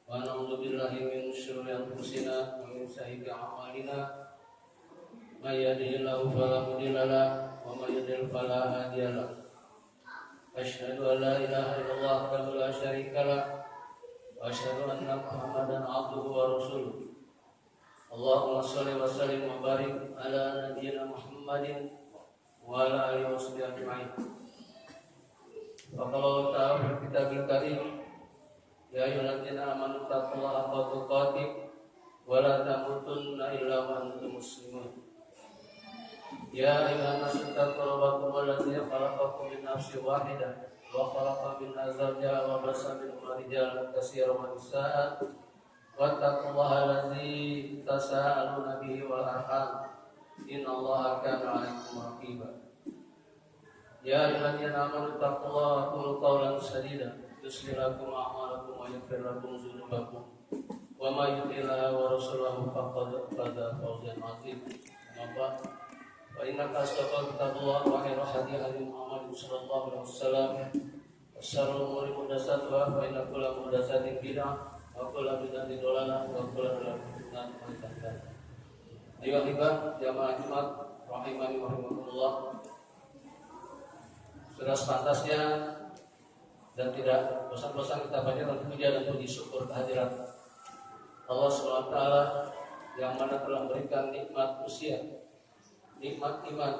ونعوذ بالله من شرور أنفسنا ومن سيئات أعمالنا من يهده الله فلا مضل له ومن يضلل فلا هادي له أشهد أن لا إله إلا الله وحده لا شريك له وأشهد أن محمدا عبده ورسوله اللهم صل وسلم وبارك على نبينا محمد وعلى آله وصحبه أجمعين. وقال الله تعالى في الكتاب الكريم يا أيها الذين آمنوا اتقوا الله حق تقاته ولا تموتن إلا وأنتم مسلمون. يا أيها الناس اتقوا ربكم الذي خلقكم من نفس واحدة وخلق منها زوجها وبث منهما رجالا كثيرا ونساء واتقوا الله الذي تساءلون به والأرحام إن الله كان عليكم رقيبا. يا أيها الذين آمنوا اتقوا الله وقولوا قولا سديدا يصلح لكم أعمالكم ويغفر لكم ذنوبكم ومن يطع الله ورسوله فقد فاز فوزا عظيما. أما بعد فإن أصدق كتاب الله وخير الهدي هدي محمد صلى الله عليه وسلم وشر الأمور محدثاتها فإن كل محدثة بدعة وكل بدعة ضلالة وكل ضلالة في النار. Ayo hibah jamaah Jumat rahimani rahimakumullah. Sudah sepantasnya dan tidak bosan-bosan kita panjatkan puja dan puji syukur kehadirat Allah SWT yang mana telah memberikan nikmat usia, nikmat iman,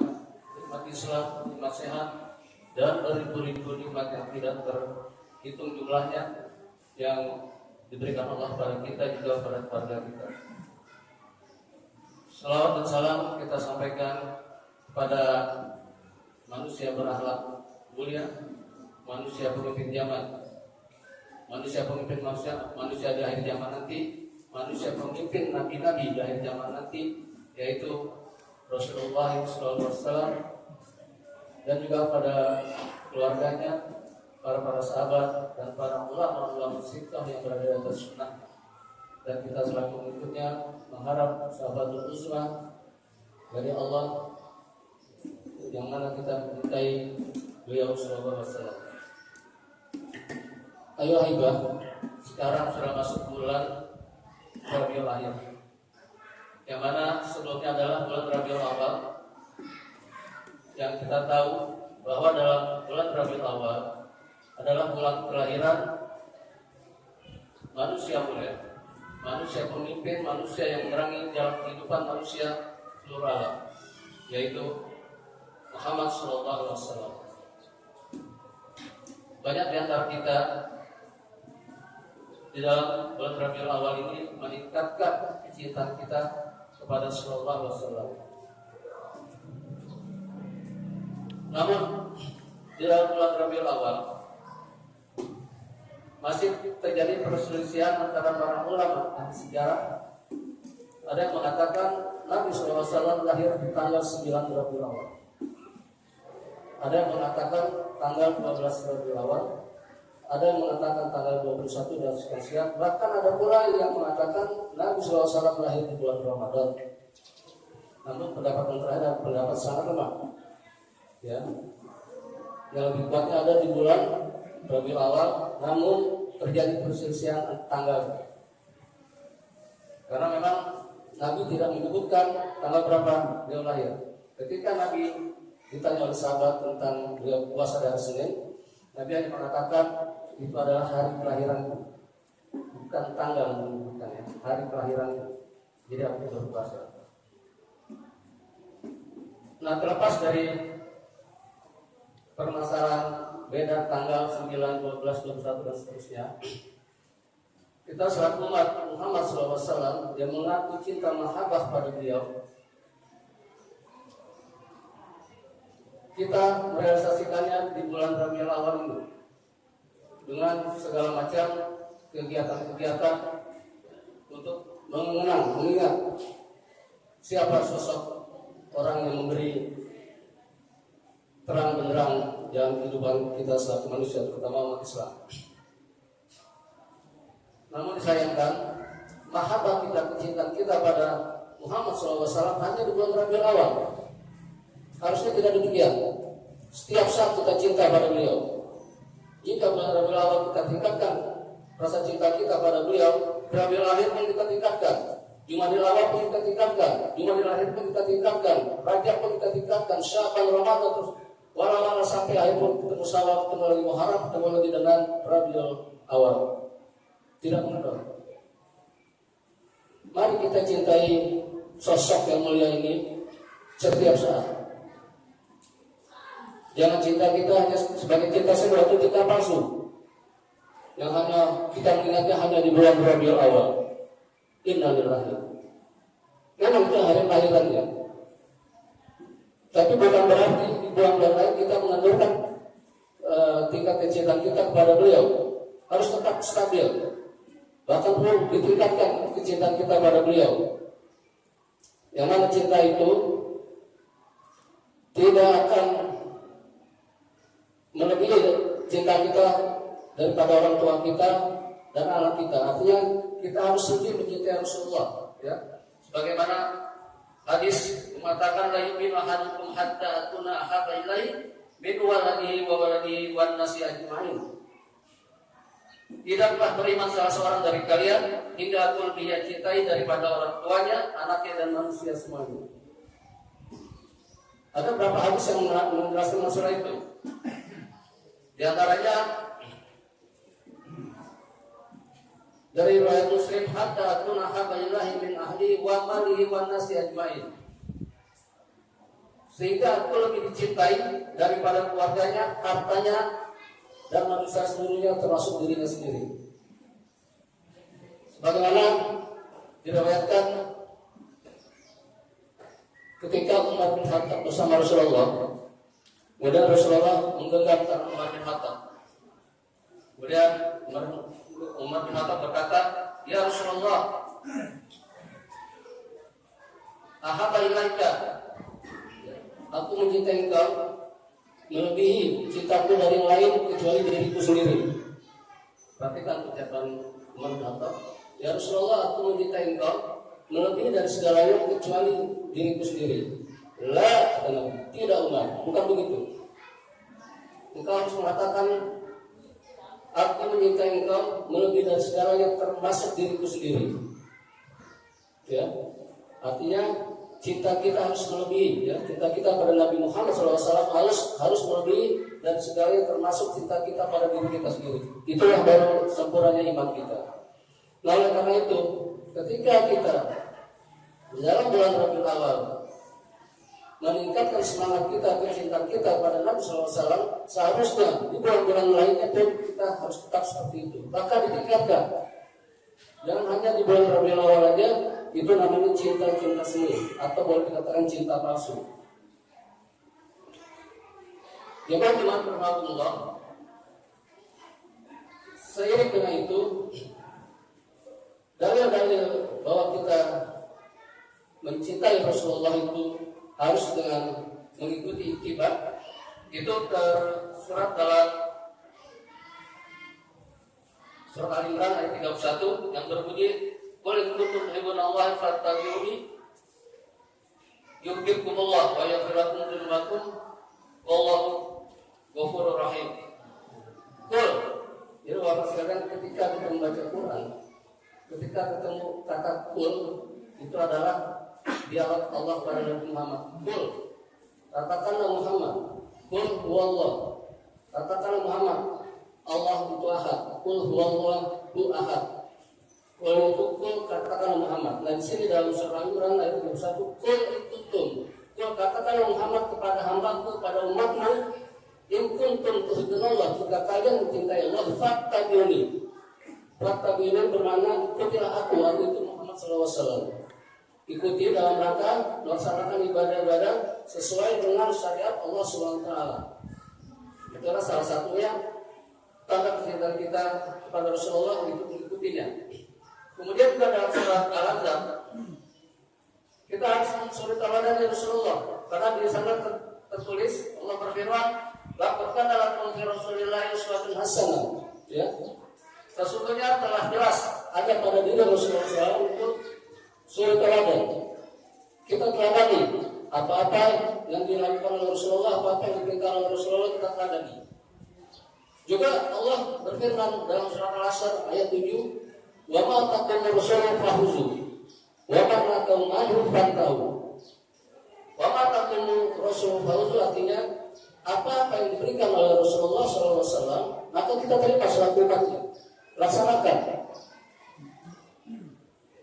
nikmat Islam, nikmat sehat, dan beribu-ribu nikmat yang tidak terhitung jumlahnya yang diberikan Allah pada kita juga pada keluarga kita. Salawat dan salam kita sampaikan kepada manusia berakhlak mulia, manusia pemimpin zaman, manusia pemimpin manusia di akhir zaman nanti, manusia pemimpin nabi-nabi di akhir zaman nanti, yaitu Rasulullah SAW, dan juga pada keluarganya, para sahabat dan para ulama sittah yang berada di atas sunnah. Dan kita selaku pengikutnya mengharap sahabatul uzma dari Allah yang mana kita mencintai beliau sallallahu alaihi wasallam. Ayo hibah, sekarang sudah masuk bulan Rabiul Akhir, yang mana sebelumnya adalah bulan Rabiul Awal. Yang kita tahu bahwa dalam bulan Rabiul Awal adalah bulan kelahiran manusia mulia, manusia pemimpin, manusia yang menerangi jalan kehidupan manusia seluruh alam, yaitu Muhammad sallallahu alaihi wasallam. Banyak di antara kita di dalam bulan Rabiul Awal ini meningkatkan kecintaan kita kepada sallallahu alaihi wasallam. Namun di dalam bulan Rabiul Awal masih terjadi perselisihan antara para ulama ahli sejarah. Ada yang mengatakan Nabi SAW lahir di tanggal 9 Rabiul Awal. Ada yang mengatakan tanggal 12 Rabiul Awal. Ada yang mengatakan tanggal 21 dan sekian. Bahkan ada pula yang mengatakan Nabi SAW lahir di bulan Ramadan. Namun pendapat yang terakhir adalah pendapat sangat lemah. Ya, yang lebih kuatnya ada di bulan Rabiul Awal, namun terjadi perselisihan tanggal. Karena memang Nabi tidak menyebutkan tanggal berapa beliau lahir. Ketika Nabi ditanya oleh sahabat tentang beliau puasa dari Senin, Nabi hanya mengatakan itu adalah hari kelahiranku, bukan tanggal menyebutkannya, hari kelahiranku. Jadi aku berpuasa. Nah, terlepas dari permasalahan beda tanggal 9, 12, 21 dan seterusnya, kita selaku umat Muhammad SAW yang mengaku cinta mahabbah pada beliau, kita merealisasikannya di bulan Rabiul Awal ini dengan segala macam kegiatan-kegiatan untuk mengingat siapa sosok orang yang memberi terang benderang dalam kehidupan kita selaku manusia, terutama umat Islam. Namun disayangkan, mahabbah kita, kecintaan kita pada Muhammad SAW hanya di bulan Rabiul Awal. Harusnya tidak demikian. Setiap saat kita cinta pada beliau. Jika bulan Rabiul Awal kita tingkatkan rasa cinta kita pada beliau. Rabiul Akhir pun kita tingkatkan, Jumadil Awal pun kita tingkatkan, Jumadil Akhir pun kita tingkatkan, Rajab pun kita tingkatkan, Sya'ban, Ramadan, terus wala-wala sampai akhir pun ketemu Syawal, ketemu lagi Muharram, ketemu lagi dengan Rabiul Awal. Tidak mengenal. Mari kita cintai sosok yang mulia ini setiap saat. Jangan cinta kita hanya sebagai cinta sesuatu cinta palsu, yang hanya kita mengingatnya hanya di bulan Rabiul Awal. Innalillahi. Memang itu hari kelahirannya. Tapi bukan berarti di bulan-bulan lain kita mengendurkan tingkat kecintaan kita kepada beliau. Harus tetap stabil. Bahkan perlu ditingkatkan kecintaan kita pada beliau. Yang mana cinta itu tidak akan melebihi cinta kita daripada orang tua kita dan anak kita. Artinya kita harus sujud mencintai Rasulullah, ya. Sebagaimana hadis mengatakan la yu'minu ahadukum hatta akuna ahabba ilaihi min waladihi wa waladihi wan nasi ajma'in. Tidaklah beriman salah seorang dari kalian hingga aku lebih cintai daripada orang tuanya, anaknya dan manusia semuanya. Ada berapa hadis yang menjelaskan masalah itu? Di antaranya dari riwayat Muslim, hatta akuna ahabba ilaihi min ahli wa malihi wan nasi ajma'in. Sehingga aku lebih dicintai daripada keluarganya, hartanya, dan manusia seluruhnya termasuk dirinya sendiri. Sebagaimana diriwayatkan ketika Umar bin Khattab bersama Rasulullah, kemudian Rasulullah menggenggam tangan Umar bin Khattab. Kemudian Umar bin Khattab berkata, "Ya Rasulullah, ahabba ilaika, aku mencintai engkau melebihi cintaku dari yang lain kecuali diriku sendiri." Perhatikan ucapan Umar bin Khattab, "Ya Rasulullah, aku mencintai engkau melebihi dari segalanya kecuali diriku sendiri." La, kata Nabi, tidak Umar, bukan begitu. Engkau harus mengatakan, aku mencintai engkau melebihi dari segalanya termasuk diriku sendiri. Ya, artinya cinta kita harus melebihi, ya, cinta kita pada Nabi Muhammad SAW harus melebihi dan segalanya termasuk cinta kita pada diri kita sendiri. Itulah baru sempurnanya iman kita. Nah, oleh karena itu, ketika kita di dalam bulan Rabiul Awal meningkatkan semangat kita, kecintaan kita pada Nabi SAW, seharusnya di bulan-bulan lainnya pun kita harus tetap seperti itu. Bahkan ditingkatkan. Jangan hanya di bulan Rabiul Awal aja, itu namanya cinta-cinta seni, atau boleh dikatakan cinta palsu. Jemaah rahmatullah, seiring dengan itu, dalil-dalil bahwa kita mencintai Rasulullah itu harus dengan mengikuti ittiba, itu tersurat dalam surat Al-Imran ayat 31 yang berbunyi, "Qul in kuntum tuhibbunallaha fattabi'uni yuhibbukumullah wa yaghfir lakum dzunubakum wallahu ghafurur rahim." Qul, jadi Bapak sekalian, ketika kita membaca Quran, ketika ketemu kata qul, itu adalah dialog Allah kepada Nabi Muhammad. Qul, katakanlah Muhammad, qul huwallah, katakanlah Muhammad, Allah itu ahad. Qul huwallahu ahad. Qul itu qul, katakanlah Muhammad. Nah, di sini dalam surah Al-Imran ayat 31, qul in kuntum, qul katakanlah Muhammad kepada hambaku, kepada umatmu, in kuntum tuhibbunallah, jika kalian mencintai Allah, fattabi'uni. Fattabi'uni bermakna ikutilah aku itu Muhammad SAW. Ikuti dalam rangka melaksanakan ibadah-ibadah sesuai dengan syariat Allah SWT. Itulah salah satunya tanda kecintaan kita kepada Rasulullah, itu mengikutinya. Kemudian juga dalam surah Al-Ahzab, kita harus mensuri teladan dari Rasulullah, karena di sana tertulis Allah berfirman, "Laqad kana lakum fi Rasulillahi uswatun hasanah." Ya, sesungguhnya telah jelas ada pada diri Rasulullah SAW itu suri teladan. Kita teladani apa-apa yang dilakukan oleh Rasulullah, apa-apa yang diperintahkan oleh Rasulullah, kita teladani. Juga Allah berfirman dalam surat Al-Asr ayat 7, "Wa ma taqamu rasulun fahuzu, wa ma naqamu anhu fantahu." Wa ma taqamu rasulun fahuzu artinya apa yang diberikan oleh Rasulullah SAW, maka kita terima selaku umatnya, laksanakan.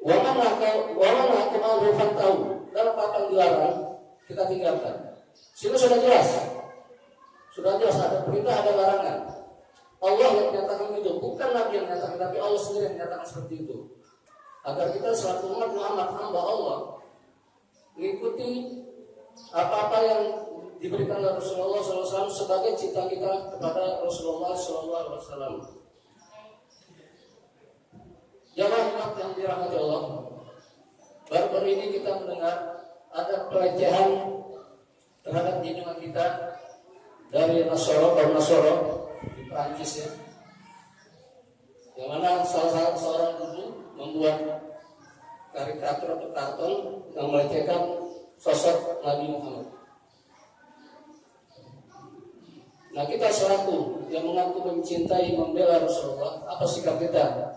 Wa ma naqamu anhu fantahu, dan apa yang dilarang kita tinggalkan. Sini sudah jelas ada perintah, ada larangan. Allah yang menyatakan itu, bukan Nabi yang menyatakan, tapi Allah sendiri yang menyatakan seperti itu. Agar kita selaku umat Muhammad, hamba Allah, mengikuti apa-apa yang diberikan oleh Rasulullah SAW sebagai cinta kita kepada Rasulullah SAW. Jamaah umat yang dirahmati Allah, baru-baru ini kita mendengar ada pelecehan terhadap junjungan kita dari kaum Nasoro di Prancis ya, yang mana salah seorang guru membuat karikatur atau karton yang melecehkan sosok Nabi Muhammad. Nah, kita selaku yang mengaku mencintai, membela Rasulullah, apa sikap kita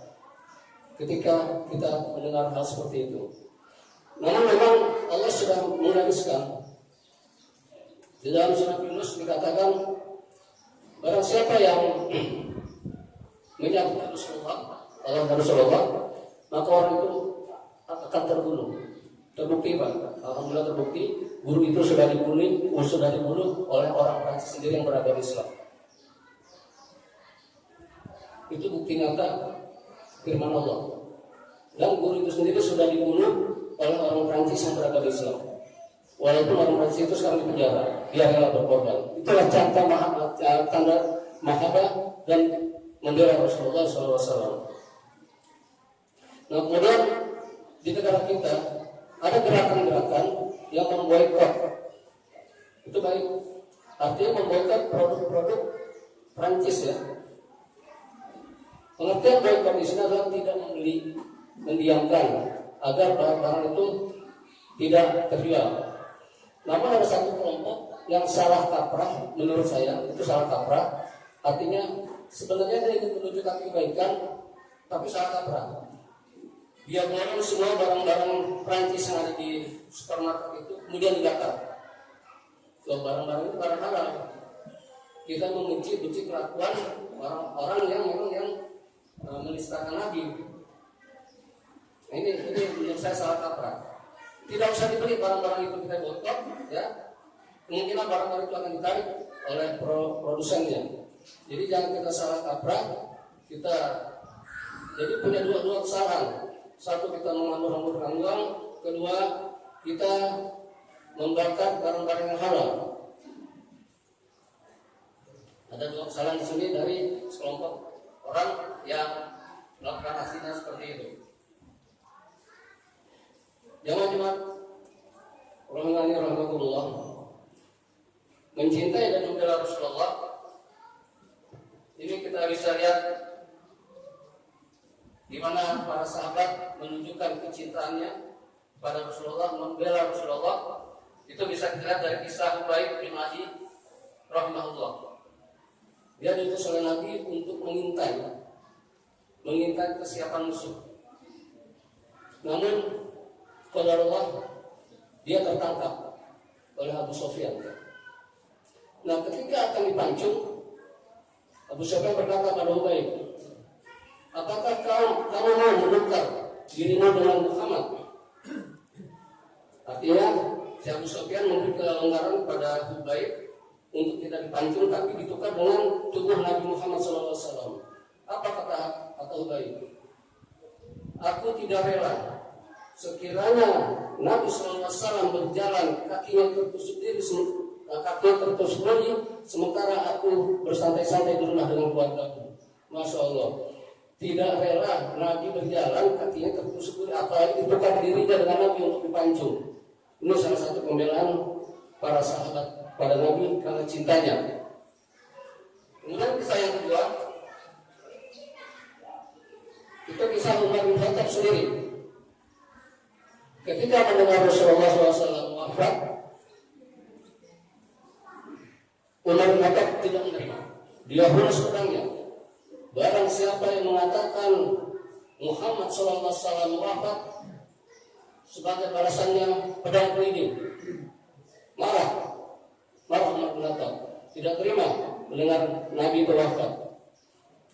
ketika kita mendengar hal seperti itu? Namun memang Allah sudah menuliskan di dalam surat Yunus dikatakan, barang siapa yang menyakiti Rasulullah, Allah dan Rasulullah, maka orang itu akan terbunuh. Terbukti Pak, alhamdulillah terbukti, guru itu sudah dibunuh oleh orang Prancis sendiri yang beragama Islam. Itu bukti nyata firman Allah. Dan guru itu sendiri sudah dibunuh oleh orang Prancis yang beragama Islam. Walaupun orang Prancis itu sekarang di penjara, dia rela berkorban. Itulah tanda mahabbah dan membela Rasulullah SAW. Nah, kemudian di negara kita ada gerakan-gerakan yang memboikot. Itu baik. Artinya memboikot produk-produk Prancis ya. Pengertian boikot di sini adalah tidak membeli, mendiamkan agar barang-barang itu tidak terjual. Namun ada satu kelompok yang salah kaprah, menurut saya itu salah kaprah. Artinya sebenarnya dia ingin menunjukkan kebaikan, tapi salah kaprah. Dia mengeluarkan semua barang-barang Prancis yang ada di supermarket itu kemudian dibakar. So, barang-barang itu barang halal. Kita membenci kelakuan orang-orang yang memang yang menistakan Nabi. Ini menurut saya salah kaprah. Tidak usah dibeli barang-barang itu, kita boikot, ya. Kemungkinan barang-barang itu akan ditarik oleh produsennya. Jadi jangan kita salah kaprah. Kita jadi punya dua kesalahan. Satu, kita menghambur-hamburkan uang. Kedua, kita membakar barang-barang yang halal. Ada dua kesalahan di sini dari sekelompok orang yang melakukan aksinya seperti itu. Jemaah rahimani rahimakumullah, mencintai dan membela Rasulullah ini kita bisa lihat di mana para sahabat menunjukkan kecintaannya pada Rasulullah, membela Rasulullah. Itu bisa kita lihat dari kisah Hubayb bin Adi rahimahullah. Dia diutus oleh Nabi untuk mengintai kesiapan musuh. Namun qadarullah dia tertangkap oleh Abu Sufyan. Nah, ketika akan dipancung, Abu Sufyan berkata pada Hubayb, apakah kamu mau menukar dirimu dengan Muhammad? Artinya si Abu Sufyan memberi kelonggaran pada Hubayb untuk tidak dipancung, tapi ditukar dengan tubuh Nabi Muhammad SAW. Apa kata Hubayb? Aku tidak rela sekiranya Nabi SAW berjalan kakinya tertusuk diri, sementara aku bersantai-santai di rumah dengan keluargaku. Masya Allah, tidak rela Nabi berjalan kakinya tertusuk diri, apalagi ditukar dirinya dengan Nabi untuk dipancung. Ini salah satu pembelaan para sahabat pada Nabi karena cintanya. Kemudian kisah yang kedua, itu kisah Umar bin Khattab sendiri. Ketika mendengar Rasulullah SAW wafat, Umar bin Khattab tidak menerima. dia hulus pedangnya. Barang siapa yang mengatakan Muhammad SAW wafat, sebagai balasannya pedang kelinding. Marah Umar bin Khattab, tidak terima mendengar Nabi itu wafat.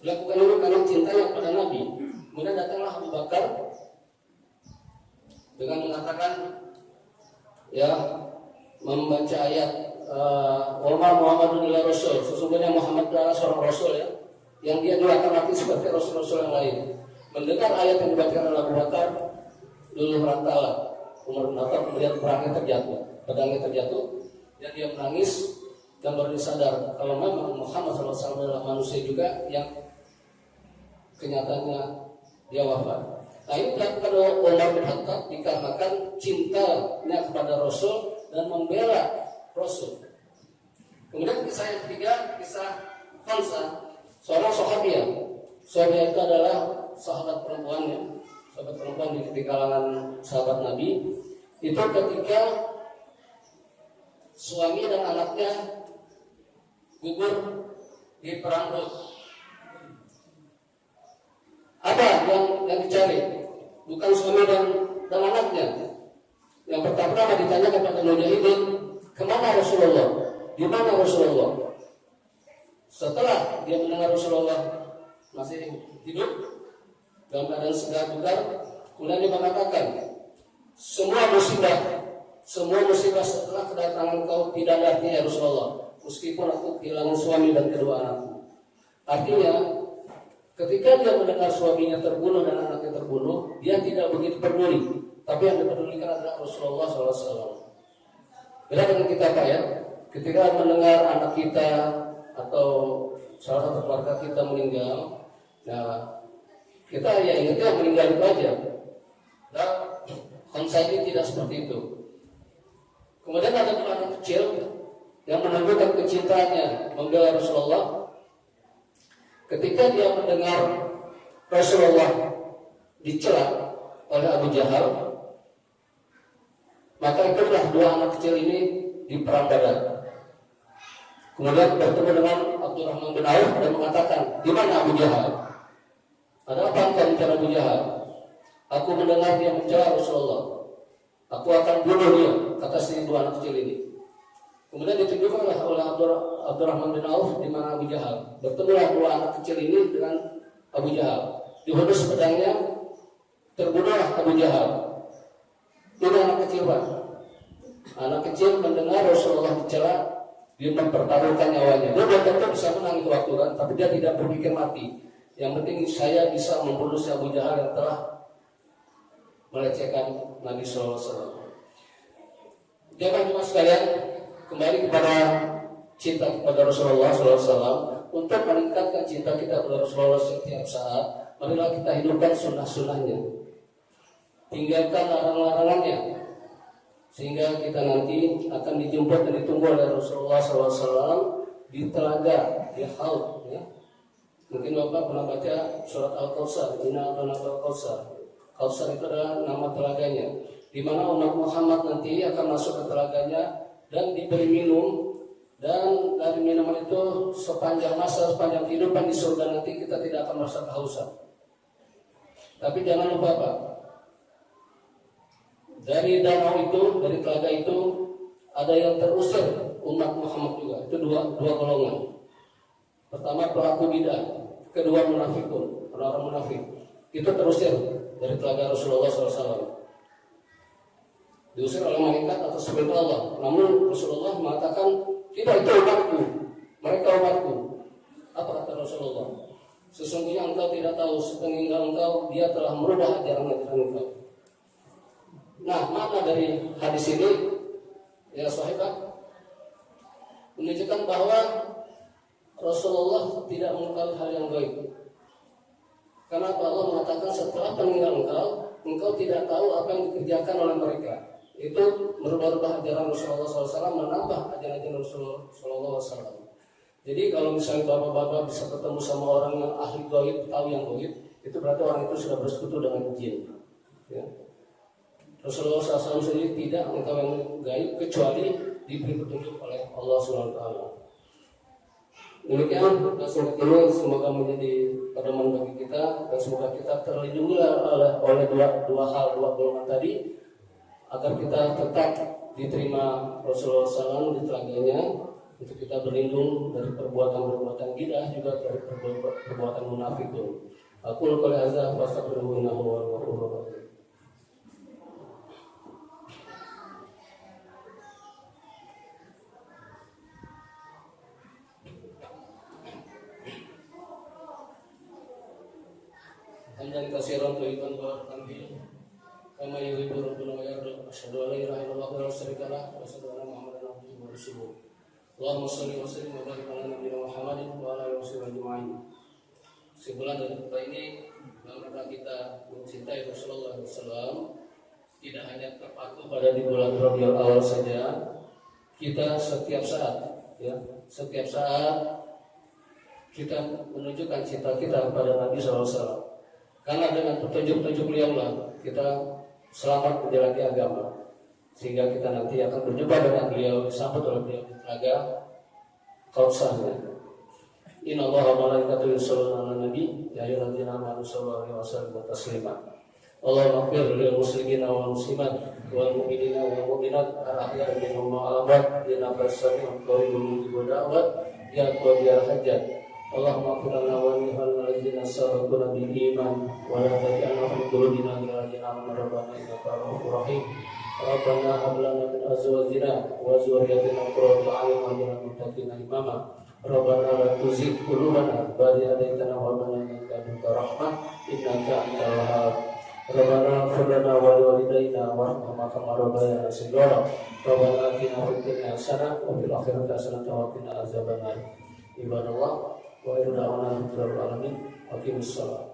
Dilakukan itu karena cintanya kepada Nabi. Kemudian datanglah Abu Bakar dengan mengatakan, ya, membaca ayat wa ma Muhammadun illa rasul, sesungguhnya Muhammad adalah seorang rasul, ya, yang dia juga akan mati seperti rasul-rasul yang lain. Mendengar ayat yang dibacakan oleh Abu Bakar, luluh rantala Umar bin Khattab, kemudian pedangnya terjatuh, dan dia menangis dan baru disadar kalau memang Muhammad SAW adalah manusia juga yang kenyataannya dia wafat. Nah, ini dilakukan oleh Umar bin Khattab dikarenakan cintanya kepada Rasul dan membela Rasul. Kemudian kisah yang ketiga, kisah Hansa, seorang sahabiah. Sahabiah itu adalah sahabat perempuannya, sahabat perempuan di kalangan sahabat Nabi. Itu ketika suami dan anaknya gugur di perang Uhud. Apa yang dicari? Bukan suami dan anaknya. Yang pertama ditanya kepada mujahidin, kemana Rasulullah? Di mana Rasulullah? Setelah dia mendengar Rasulullah masih hidup dalam keadaan segar bugar, kemudian dia mengatakan, semua musibah setelah kedatangan kau tidak ada artinya, ya Rasulullah, meskipun aku kehilangan suami dan kedua anakku. Artinya, ketika dia mendengar suaminya terbunuh dan anaknya terbunuh, dia tidak begitu peduli. Tapi yang dipedulikan adalah Rasulullah SAW. Beda dengan kita, Pak, ya. Ketika mendengar anak kita atau salah satu keluarga kita meninggal, nah kita ya ingatnya meninggal itu aja. Nah, konsep ini tidak seperti itu. Kemudian ada dua anak kecil yang menunjukkan kecintaannya membela Rasulullah. Ketika dia mendengar Rasulullah dicela oleh Abu Jahal, maka ikutlah dua anak kecil ini di perang Badar. Kemudian bertemu dengan Abdurrahman bin Auf dan mengatakan, di mana Abu Jahal? Ada apa engkau mencari Abu Jahal? Aku mendengar dia mencela Rasulullah. Aku akan bunuh dia, kata si dua anak kecil ini. Kemudian ditunjukkanlah oleh Abdurrahman bin Auf di mana Abu Jahal. Bertemulah dua anak kecil ini dengan Abu Jahal. Dihunus pedangnya, terbunuhlah Abu Jahal. Ini anak kecil, Pak. Anak kecil mendengar Rasulullah dicela, dia mempertaruhkan nyawanya. Dia tentu bisa menang itu waktu kan, tapi dia tidak berpikir mati. Yang penting saya bisa membunuh si Abu Jahal yang telah melecehkan Nabi SAW. Jangan cuma sekalian kembali kepada cinta kepada Rasulullah SAW. Untuk meningkatkan cinta kita kepada Rasulullah setiap saat, marilah kita hidupkan sunnah-sunnahnya, tinggalkan larang-larangannya, sehingga kita nanti akan dijemput dan ditunggu oleh Rasulullah SAW di telaga, di haud, ya. Mungkin Bapak pernah baca surat Al-Kautsar, Inna a'tainakal Kautsar. Kautsar itu adalah nama telaganya, di mana umat Muhammad nanti akan masuk ke telaganya dan diberi minum, dan dari minuman itu sepanjang masa, sepanjang kehidupan di surga nanti kita tidak akan merasa kehausan. Tapi jangan lupa, Pak, dari danau itu, dari telaga itu ada yang terusir umat Muhammad juga. Itu dua golongan. Pertama pelaku bidah, kedua munafikun, orang-orang munafik. Itu terusir dari telaga Rasulullah SAW. Diusir oleh malaikat atas perintah Allah. Namun Rasulullah mengatakan, tidak, itu umatku, mereka umatku. Apa kata Rasulullah? Sesungguhnya engkau tidak tahu, sepeninggal engkau dia telah merubah ajaran-ajaran engkau. Nah, makna dari hadis ini, ya sahabat, menunjukkan bahwa Rasulullah tidak mengetahui hal yang gaib. Karena Allah mengatakan setelah peninggal engkau tidak tahu apa yang dikerjakan oleh mereka. Itu merubah-rubah ajaran Rasulullah SAW, menambah ajaran Rasulullah SAW. Jadi kalau misalnya bapak-bapak bisa ketemu sama orang yang ahli gaib, tahu yang gaib, itu berarti orang itu sudah bersekutu dengan jin. Ya. Rasulullah SAW sendiri tidak mengetahui yang gaib kecuali diberi petunjuk oleh Allah SWT. Demikian tasawuf ini semoga menjadi pedoman bagi kita dan semoga kita terlindungi oleh dua golongan tadi agar kita tetap diterima Rasulullah SAW di telaganya untuk kita berlindung dari perbuatan bidah juga dari perbuatan munafikun. Aku qouli hadza wa astaghfiruhu innahu huwal ghafurur rahim. Hamdan katsiran thayyiban barakan fihi kama yuhibbu rabbuna wa yarda. Asyhadu an la ilaha illallah wa la syarika lah wa asyhadu anna Muhammadan abduhu wa rasuluh. Allahumma shalli wa sallim wa barik ala nabiyyina Muhammadin wa ala alihi wasallam ajma'in. Sebulan dari kita ini dalam rangka kita mencintai Rasulullah SAW, tidak hanya terpaku pada di bulan Rabiul Awal saja, kita setiap saat kita menunjukkan cinta kita kepada Nabi SAW. Karena dengan petunjuk-petunjuk beliaulah kita selamat menjalani agama, sehingga kita nanti akan berjumpa dengan beliau, disambut oleh beliau di telaga Kautsarnya. Inna Allaha wa malaikatahu yusholluna 'alan nabi ya ayyuhalladzina amanu shollu 'alaihi wa sallimu taslima. Allahumma ighfir lil muslimina wal muslimat wal mu'minina wal mu'minat al-ahya'i minhum wal amwat innaka sami'un qaribun mujibud da'wat ya qadiyal hajat. Allahumma ighfir lana wa lil ladzina sabaquna bil iman wa la taj'alna fi qulubina ghillan lil ladzina rabbana innaka ra'ufur rahim. Rabbana hab lana min azwajina wa dhurriyyatina qurrata a'yun waj'alna lil muttaqina imama. Rabbana la tuzigh qulubana ba'da idh hadaytana wa hab lana min ladunka rahmah innaka antal wahhab. Rabbana ighfir lana wa liwalidayna warhamhuma kama rabbayana shighara. Rabbana atina fid dunya hasanah wa fil akhirati hasanah wa qina azabannar. Ibadallah wa ila alamin wa aqimus salat.